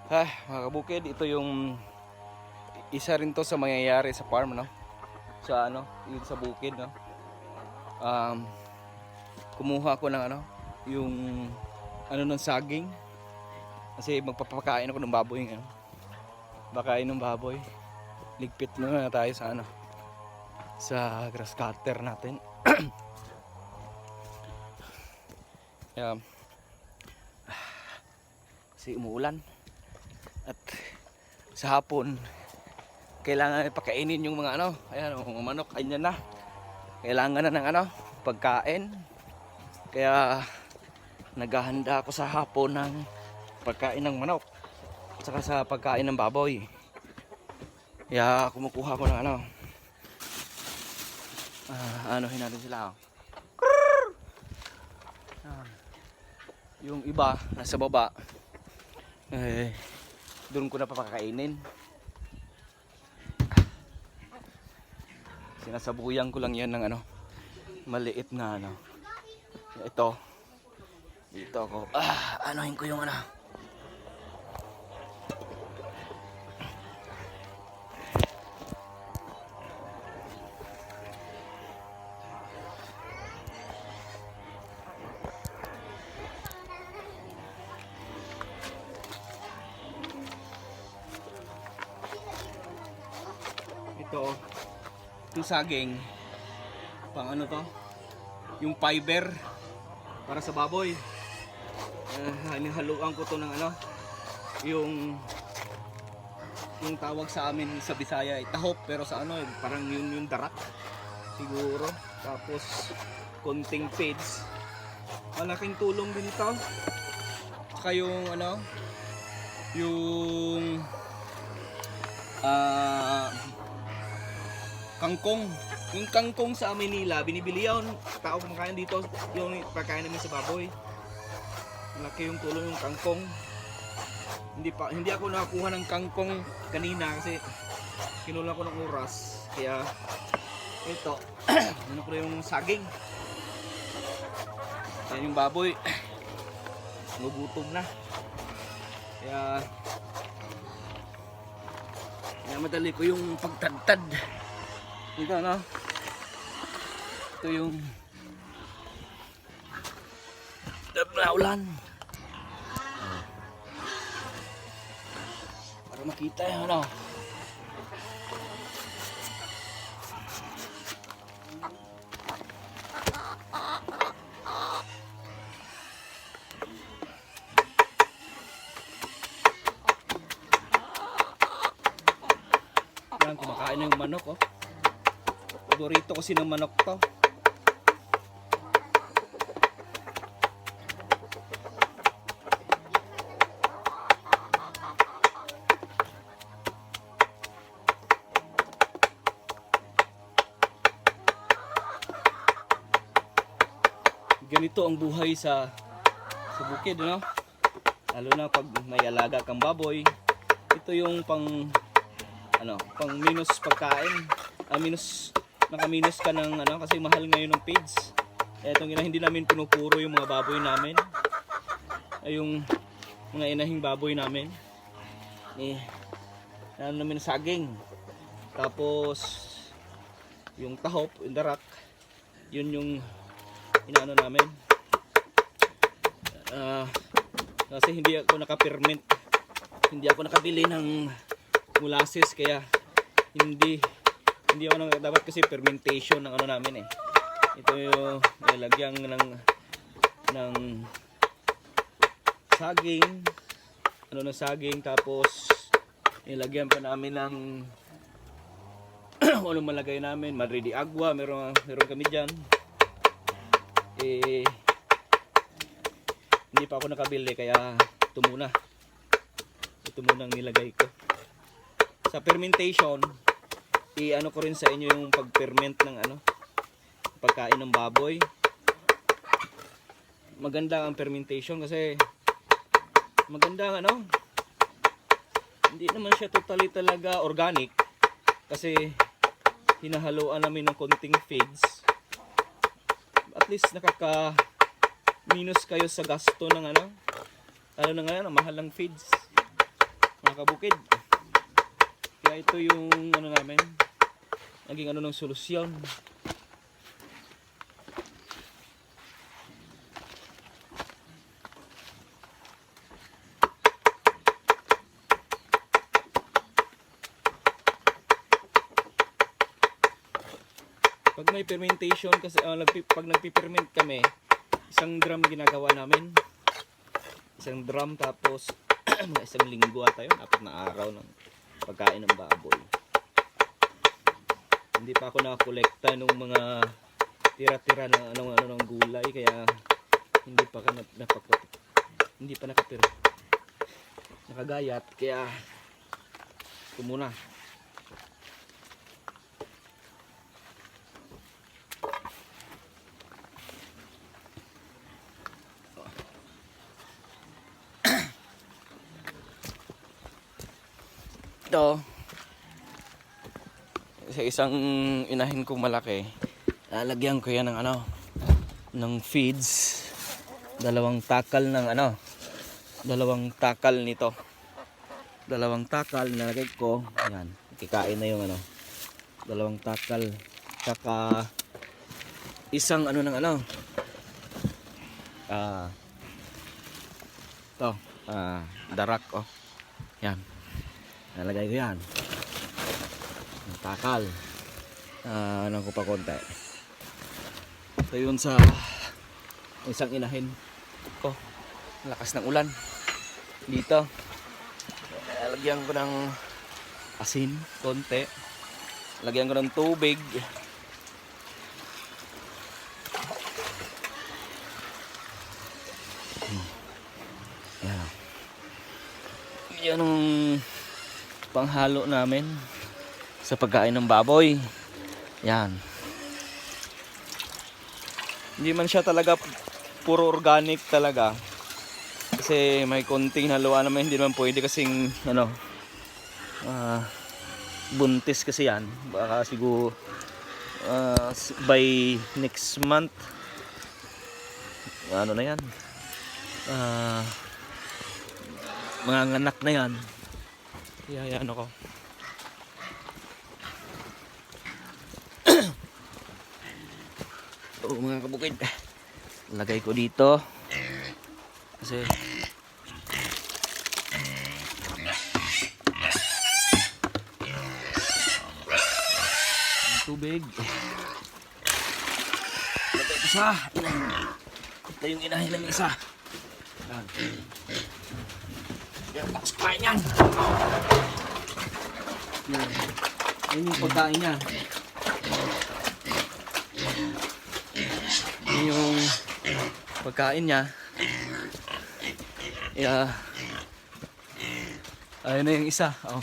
Mga kabukid, ito yung isa rin to sa mangyayari sa farm, no? Sa yun sa bukid, no? Kumuha ko ng yung ng saging kasi magpapakain ako ng baboy ngayon. Bakain ng baboy. Ligpit muna tayo sa sa grass cutter natin. Kasi umuulan. At sa hapon kailangan pakainin yung mga ayan, mga manok, ayan na. Kailangan na ng pagkain. Kaya naghahanda ako sa hapon ng pagkain ng manok at saka sa pagkain ng baboy. Kaya kumukuha ko ng anuhin natin sila. Yung iba nasa baba, doon ko na papakainin. Sinasabuyan ko lang yan ng maliit na ito. Dito ako anuhin ko yung ito saging pang to, yung fiber para sa baboy. Haluan ko to ng yung tawag sa amin sa Bisaya ay tahop, pero sa parang yung darak siguro. Tapos konting feeds, malaking tulong din ito. Saka yung yung kangkong. Yung kangkong sa Manila, binibili yun. Tao kumakain dito, yung pagkain namin sa baboy. Malaki yung tulong yung kangkong. Hindi ako nakakuha ng kangkong kanina kasi kinula ko ng oras. Kaya ito, ko na yung saging. Yan yung baboy. Nagugutom na. Kaya madali ko yung pagtadtad. Ito ito yung ulan para makita yung kumakain ng manok. Paborito kasi ng manok to. Ganito ang buhay sa bukid, Lalo na pag may alaga kang baboy. Ito yung pang minus pagkain. Nakaminus ka ng kasi mahal ngayon ng feeds. Etong hindi namin pinupuro yung mga baboy namin. Yung mga inahing baboy namin. Namin saging. Tapos yung tahop, yung darak, yun yung inaano namin. Kasi hindi ako naka-permit. Hindi ako nakabili ng molasses, kaya hindi ako dapat kasi fermentation ng namin Ito yung nilagyan ng saging, ng saging, tapos nilagyan pa namin ng ano malagay namin, madre de agua, meron kami diyan. Hindi pa ako nakabili, kaya ito muna ang nilagay ko. Sa fermentation, ko rin sa inyo yung pag-ferment ng pagkain ng baboy. Maganda ang fermentation kasi maganda hindi naman siya totally talaga organic kasi hinahaluan namin ng konting feeds. At least minus kayo sa gasto ng lalo na ngayon ang mahal ng feeds. mga kabukid. Kaya ito yung ano namin, naging ano ng solusyon. Pag may fermentation kasi pag nagpi-ferment kami, isang drum ginagawa namin. Isang drum, tapos mga isang linggo ata yun, 4 na araw ng pagkain ng baboy. Hindi pa ako nakakolekta ng mga tira-tira ng ano ng gulay, kaya hindi pa nakagayat, kaya ito muna. Ito, sa isang inahin kong malaki, lalagyan ko yan ng ano, ng feeds. 2 takal ng ano, 2 takal nito. 2 takal nalagay ko, yan, kikain na yung ano, 2 takal, saka isang ano ng ano, ito, darak, oh, yan. Nalagay ko yan. Takal. Ano ko pa konti. Ito yun sa isang inahin ko. Lakas ng ulan. Dito. Lagyan ko ng asin. Konti. Lagyan ko ng tubig. Yan. Yan ang panghalo namin sa pagkain ng baboy. Yan. Hindi man siya talaga puro organic talaga. Kasi may konting haluan naman, hindi naman pwede kasing ano, buntis kasi yan. Baka siguro by next month ano na yan, mga anak na yan. Kaya ano ko. Oo mga kabukid, lagay ko dito kasi tubig. Lagay isa. Ito yung inahin ng isa. Yan. Yan, tapos kain yan. Yan. Yan yung pagkain niya. Yan yung pagkain niya. Yeah. Ayun na yung isa. Oh.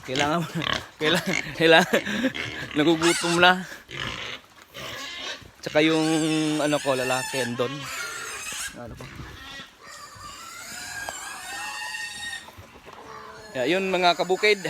Kailangan nagugutom na. Tsaka yung ano ko, lalaki doon. Ano ko. Yeah, yun mga kabukid.